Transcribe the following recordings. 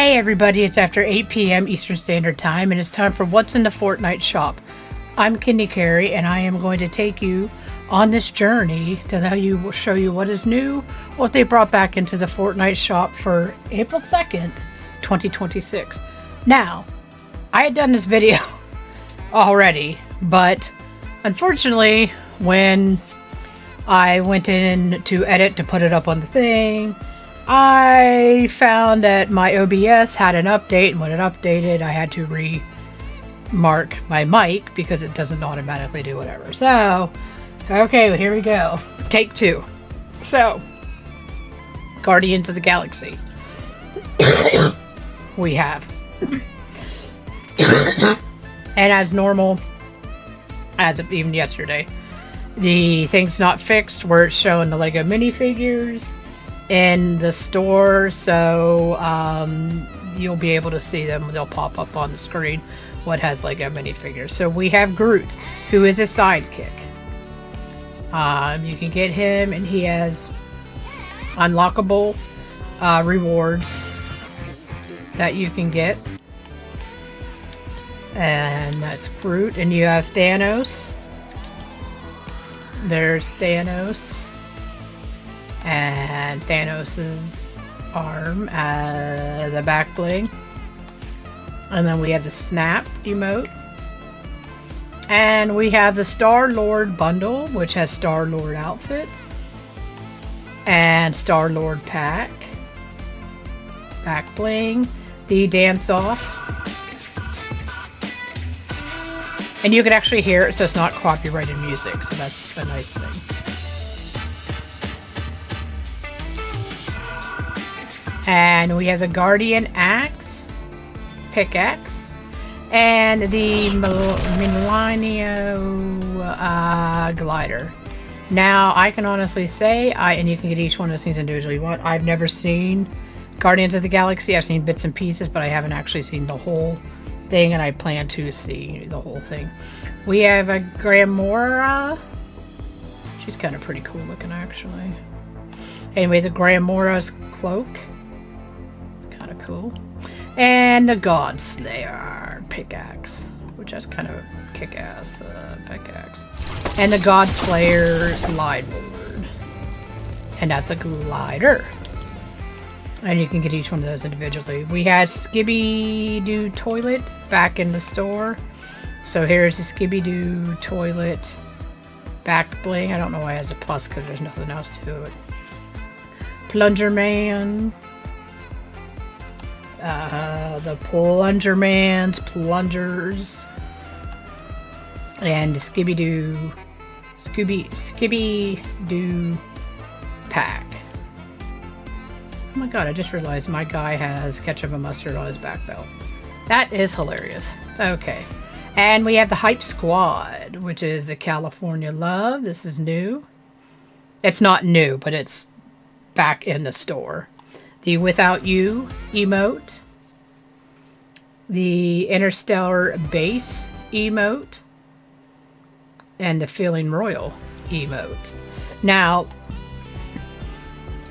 Hey everybody, it's after 8 p.m. Eastern Standard Time and it's time for What's in the Fortnite Shop. I'm Carrie and I am going to take you on this journey to show you what is new, what they brought back into the Fortnite Shop for April 2nd, 2026. Now, I had done this video already, but unfortunately when I went in to edit to put it up on the thing, I found that my OBS had an update, and when it updated, I had to remark my mic because it doesn't automatically do whatever. So, okay, well, here we go. Take two. So, Guardians of the Galaxy. We have. And as normal, as of even yesterday, the thing's not fixed where it's showing the Lego minifigures in the store, so you'll be able to see them. They'll pop up on the screen what has Lego minifigures. So we have Groot, who is a sidekick. You can get him, and he has unlockable rewards that you can get, and that's Groot. And you have Thanos. There's Thanos. And Thanos's arm as a back bling. And then we have the Snap emote. And we have the Star-Lord bundle, which has Star-Lord outfit. And Star-Lord pack. Back bling. The dance off. And you can actually hear it, so it's not copyrighted music, so that's a nice thing. And we have the Guardian Axe, Pickaxe, and the Millennium Glider. Now, I can honestly say, and you can get each one of those things individually you want, I've never seen Guardians of the Galaxy. I've seen bits and pieces, but I haven't actually seen the whole thing, and I plan to see the whole thing. We have a Gamora. She's kind of pretty cool looking, actually. Anyway, the Gamora's cloak. Cool. And the God Slayer pickaxe, which is kind of kick-ass pickaxe. And the God Slayer glide board. And that's a glider. And you can get each one of those individually. We had Skibby-Doo toilet back in the store. So here's the Skibby-Doo toilet back bling. I don't know why it has a plus because there's nothing else to it. Plunger Man. The Plunger Man's plungers, and the Skibby-Doo pack. Oh my god, I just realized my guy has ketchup and mustard on his back belt. That is hilarious. Okay, and we have the Hype Squad, which is the California Love. This is new. It's not new, but it's back in the store. The Without You emote. The Interstellar Base emote. And the Feeling Royal emote. Now,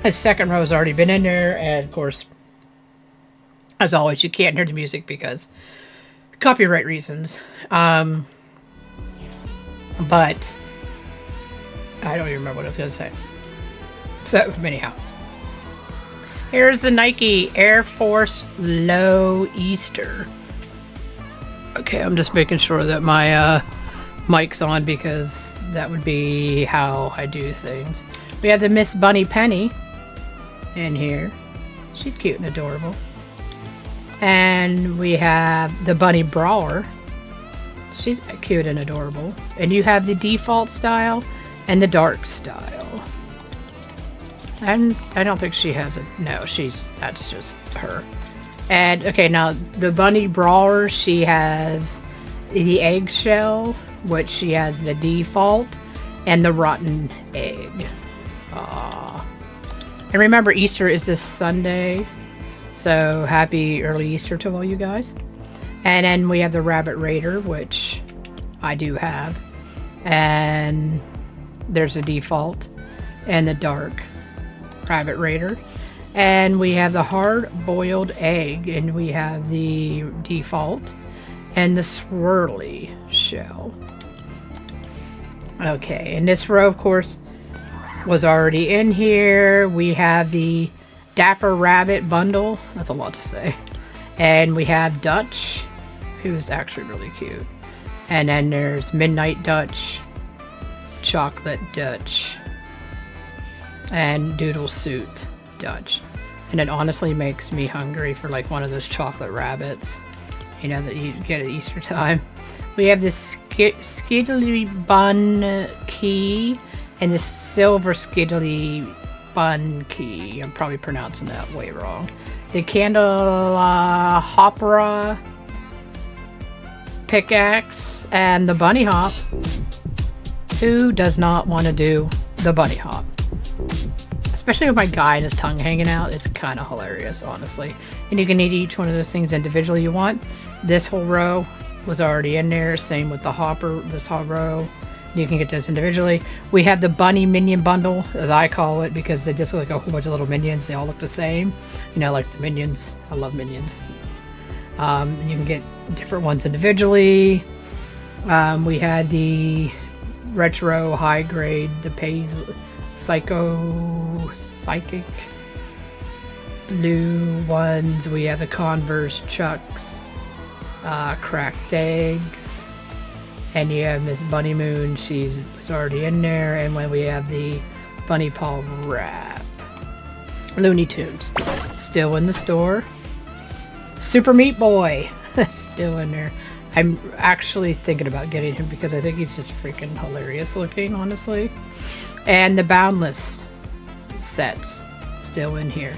the second row has already been in there, and of course, as always, you can't hear the music because copyright reasons. But I don't even remember what I was going to say. So, anyhow. Here's the Nike Air Force Low Easter. Okay, I'm just making sure that my mic's on because that would be how I do things. We have the Miss Bunny Penny in here. She's cute and adorable. And we have the Bunny Brawler. She's cute and adorable. And you have the default style and the dark style. And I don't think she has it. No, that's just her. And okay, now the Bunny Brawler, she has the eggshell, which she has the default, and the rotten egg. And remember, Easter is this Sunday, so happy early Easter to all you guys. And then we have the Rabbit Raider, which I do have, and there's a default and the dark Rabbit Raider. And we have the hard-boiled egg, and we have the default, and the swirly shell. Okay, and this row, of course, was already in here. We have the Dapper Rabbit bundle. That's a lot to say. And we have Dutch, who's actually really cute. And then there's Midnight Dutch, Chocolate Dutch, and Doodle Suit Dutch. And it honestly makes me hungry for like one of those chocolate rabbits, you know, that you get at Easter time. We have this Skiddly Bun Key and the Silver Skiddly Bun Key. I'm probably pronouncing that way wrong. The Candelabra Pickaxe and the Bunny Hop. Who does not want to do the Bunny Hop? Especially with my guy and his tongue hanging out. It's kind of hilarious, honestly. And you can eat each one of those things individually you want. This whole row was already in there. Same with the hopper, this whole row. You can get those individually. We have the Bunny Minion Bundle, as I call it, because they just look like a whole bunch of little minions. They all look the same. You know, like the Minions. I love Minions. You can get different ones individually. We had the Retro High Grade, the Psychic blue ones. We have the Converse Chucks, Cracked Eggs, and you have Miss Bunny Moon. She's already in there. And when we have the Bunny Paw Wrap, Looney Tunes still in the store. Super Meat Boy still in there. I'm actually thinking about getting him because I think he's just freaking hilarious looking, honestly. And the Boundless sets still in here.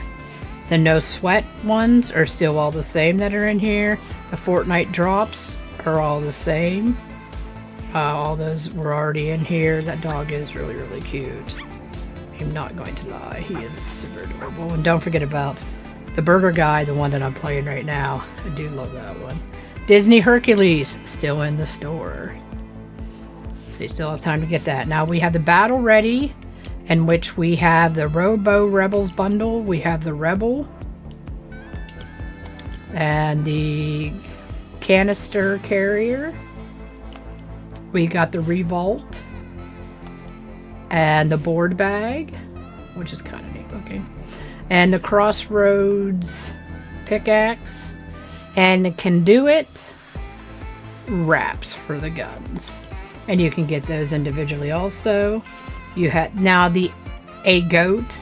The No Sweat ones are still all the same that are in here. The Fortnite drops are all the same. All those were already in here. That dog is really, really cute. I'm not going to lie. He is super adorable. And don't forget about the Burger Guy, the one that I'm playing right now. I do love that one. Disney Hercules, still in the store. So you still have time to get that. Now we have the Battle Ready, in which we have the Robo Rebels bundle. We have the Rebel. And the Canister Carrier. We got the Revolt. And the Board Bag, which is kind of neat looking. And the Crossroads Pickaxe. And the Conduit wraps for the guns. And you can get those individually also. You have now the A Goat.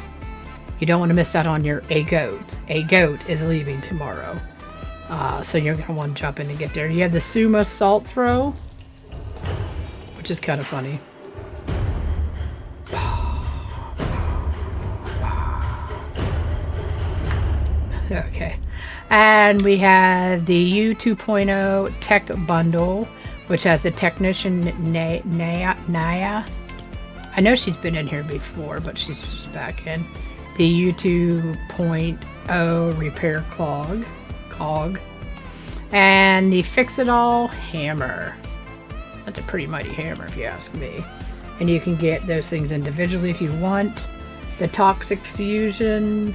You don't want to miss out on your A Goat. A Goat is leaving tomorrow. So you're going to want to jump in and get there. You have the Sumo Salt Throw, which is kind of funny. Okay. And we have the U 2.0 Tech Bundle, which has the Technician Naya. I know she's been in here before, but she's just back in. The U 2.0 Repair Cog. And the Fix-It-All Hammer. That's a pretty mighty hammer if you ask me. And you can get those things individually if you want. The Toxic Fusion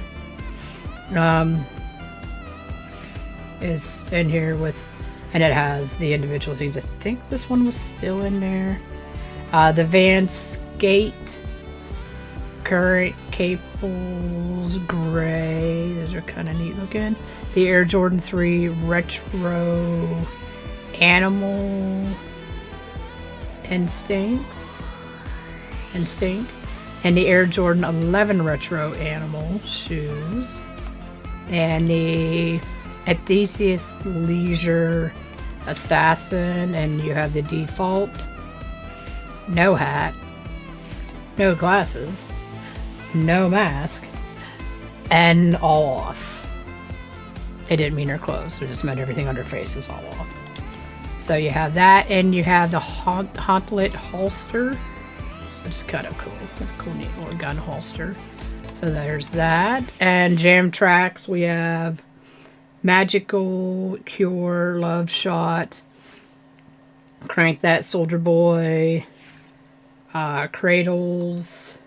is in here with, and it has the individual things. I think this one was still in there. The Vance Gate Current Cables Gray. Those are kind of neat looking. The Air Jordan 3 Retro Animal Instinct. And the Air Jordan 11 Retro Animal Shoes. And the Athesis Leisure Assassin. And you have the default. No hat. No glasses. No mask. And all off. It didn't mean her clothes. It just meant everything on her face is all off. So you have that. And you have the Hauntlet Holster. Which is kind of cool. It's a cool, neat little gun holster. So there's that. And Jam Tracks, we have Magical Cure, Love Shot, Crank That Soldier Boy, Cradles,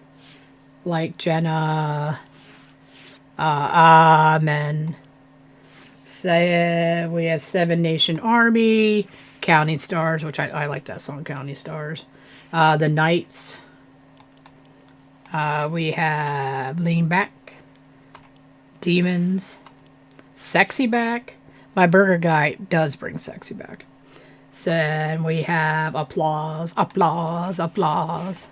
Like Jenna, Amen. Say, we have Seven Nation Army, Counting Stars, which I like that song, Counting Stars. The Knights. We have Lean Back, Demons, Sexy Back. My burger guy does bring Sexy back. So, and we have Applause, Applause, Applause.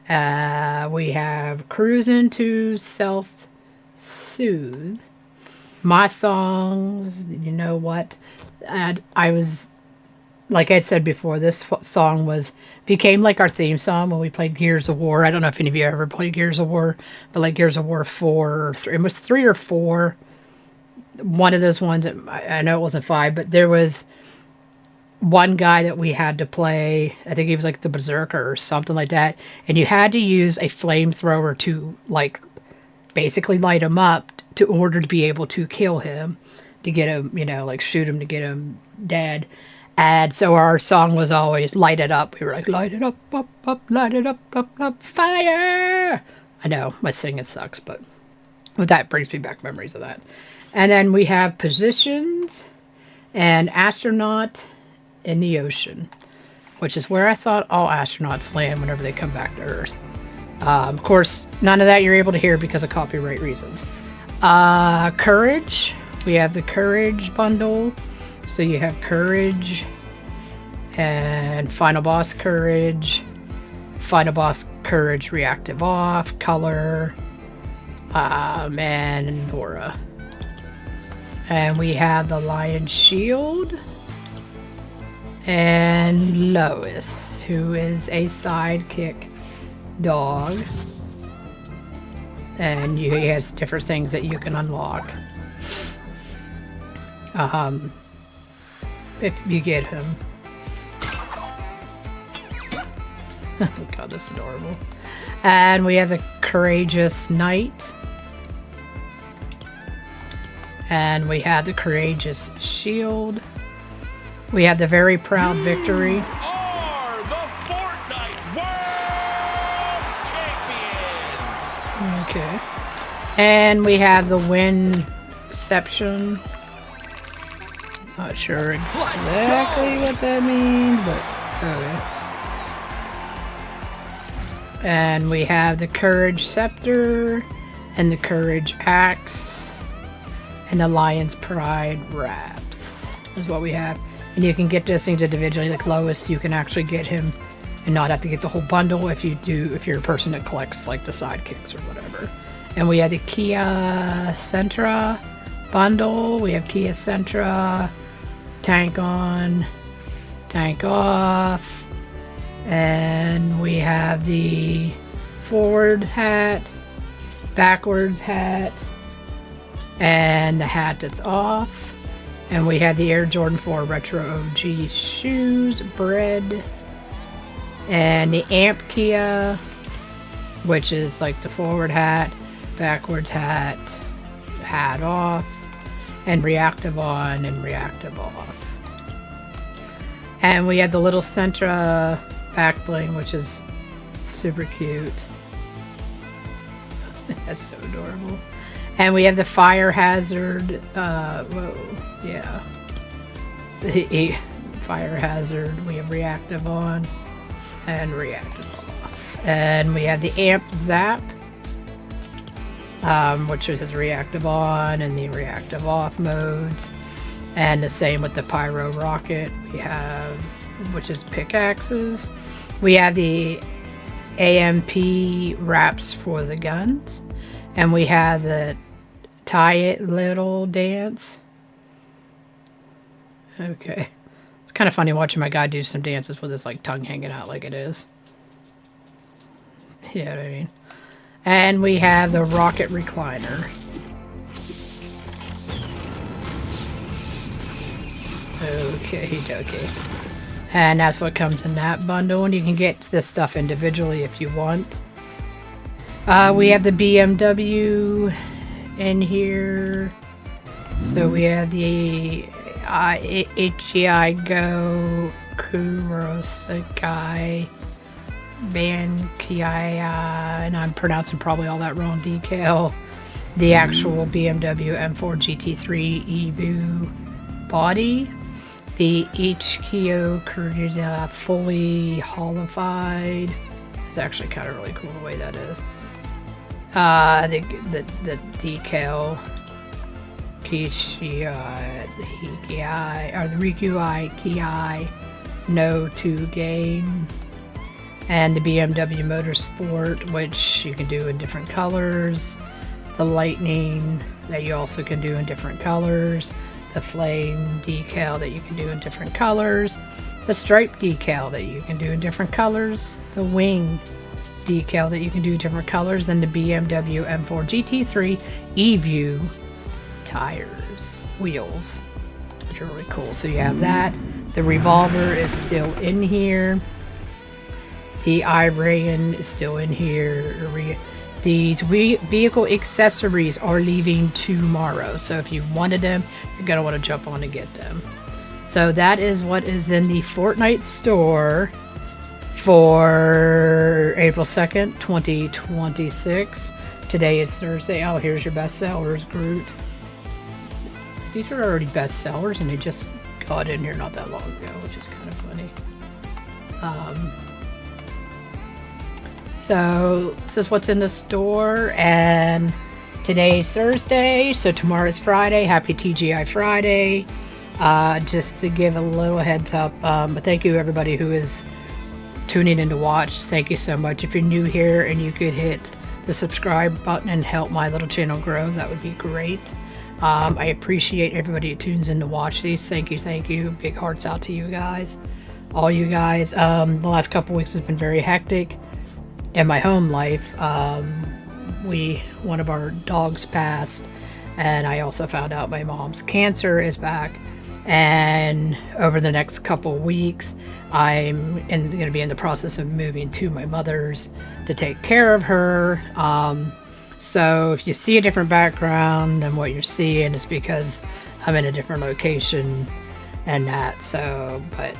We have Cruising to Self-Soothe. My songs, you know what? And I was, like I said before, this song became like our theme song when we played Gears of War. I don't know if any of you ever played Gears of War, but like Gears of War 4 or 3, it was 3 or 4. One of those ones, I know it wasn't 5, but there was one guy that we had to play. I think he was like the Berserker or something like that. And you had to use a flamethrower to like basically light him up in order to be able to kill him, to get him, like shoot him to get him dead. And so our song was always light it up. We were like, light it up, up, up, light it up, up, up, fire. I know my singing sucks, but that brings me back memories of that. And then we have Positions and Astronaut in the Ocean, which is where I thought all astronauts land whenever they come back to Earth. Of course, none of that you're able to hear because of copyright reasons. Courage. We have the Courage bundle. So you have Courage and Final Boss Courage, Final Boss Courage Reactive Off, Color, and Nora. And we have the Lion Shield and Lois, who is a sidekick dog. And he has different things that you can unlock. If you get him. Oh god, that's adorable. And we have the Courageous Knight. And we have the Courageous Shield. We have the Very Proud Victory. You are the Fortnite World Champion! Okay. And we have the Winception. Not sure exactly what that means, but okay. And we have the Courage Scepter and the Courage Axe and the Lion's Pride Wraps is what we have. And you can get those things individually. Like Lois, you can actually get him and not have to get the whole bundle if you're a person that collects like the sidekicks or whatever. And we have the Kia Sentra bundle. We have Kia Sentra, Tank On, Tank Off, and we have the forward hat, backwards hat, and the hat that's off. And we have the Air Jordan 4 Retro OG shoes, bread, and the Amp Kia, which is like the forward hat, backwards hat, hat off, and reactive on and reactive off. And we have the little Sentra back bling, which is super cute. That's so adorable. And we have the Fire Hazard, Fire Hazard. We have reactive on and reactive off. And we have the Amp Zap, which is reactive on and the reactive off modes. And the same with the Pyro Rocket we have, which is pickaxes. We have the AMP wraps for the guns. And we have the Tie It Little dance. Okay. It's kind of funny watching my guy do some dances with his like tongue hanging out like it is. You know what I mean? And we have the Rocket Recliner. Okay. And that's what comes in that bundle. And you can get this stuff individually if you want. We have the BMW in here. So we have the HEI Go Kurosakai Bankiai, and I'm pronouncing probably all that wrong, decal. the actual BMW M4 GT3 EVO body, the HKO Carrie fully holified. It's actually kind of really cool the way that is. The decal Hikii or the Rikui Ki No 2 game, and the BMW Motorsport, which you can do in different colors, the Lightning that you also can do in different colors, the Flame decal that you can do in different colors, the Stripe decal that you can do in different colors, the Wing decal that you can do in different colors, and the BMW M4 GT3 EVO wheels, which are really cool. So you have that. The revolver is still in here. The iron is still in here. These vehicle accessories are leaving tomorrow. So if you wanted them, you're going to want to jump on and get them. So that is what is in the Fortnite store for April 2nd, 2026. Today is Thursday. Oh, here's your best sellers, Groot. These are already best sellers, and they just got in here not that long ago, which is kind of funny. So this is what's in the store, and today's Thursday, so tomorrow's Friday. Happy TGI Friday. Just to give a little heads up, but thank you everybody who is tuning in to watch. Thank you so much. If you're new here and you could hit the subscribe button and help my little channel grow, that would be great. I appreciate everybody who tunes in to watch these. Thank you. Big hearts out to you guys, all you guys. The last couple weeks has been very hectic in my home life. One of our dogs passed, and I also found out my mom's cancer is back. And over the next couple weeks, I'm going to be in the process of moving to my mother's to take care of her. So if you see a different background than what you're seeing, it's because I'm in a different location and that. So, but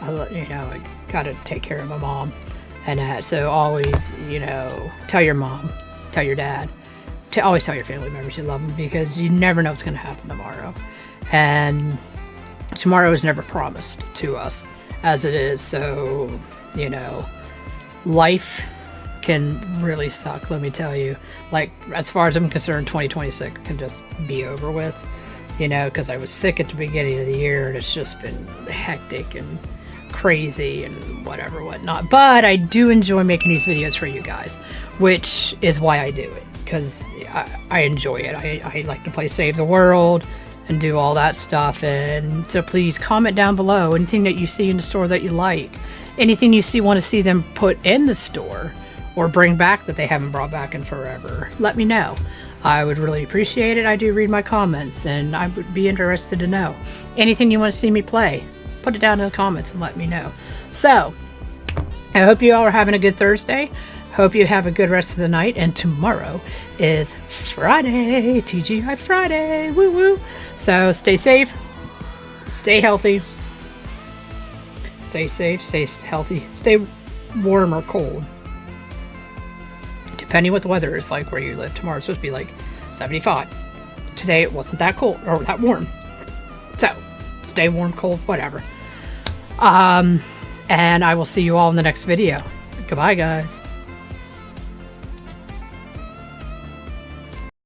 I got to take care of my mom and that. So always, tell your mom, tell your dad, always tell your family members you love them, because you never know what's going to happen tomorrow. And tomorrow is never promised to us as it is. So, life can really suck, let me tell you. Like, as far as I'm concerned, 2026 can just be over with, because I was sick at the beginning of the year, and it's just been hectic and crazy and whatnot. But I do enjoy making these videos for you guys, which is why I do it, because I enjoy it. I like to play Save the World and do all that stuff. And so please comment down below anything that you see in the store that you like, anything you want to see them put in the store or bring back that they haven't brought back in forever. Let me know. I would really appreciate it. I do read my comments, and I would be interested to know anything you want to see me play. Put it down in the comments and let me know. So I hope you all are having a good Thursday. Hope you have a good rest of the night, and tomorrow is Friday, TGI Friday, woo woo. So stay safe, stay healthy, stay safe, stay healthy, stay warm or cold, depending what the weather is like where you live. Tomorrow's supposed to be like 75. Today it wasn't that cold or that warm. So stay warm, cold, whatever. And I will see you all in the next video. Goodbye, guys.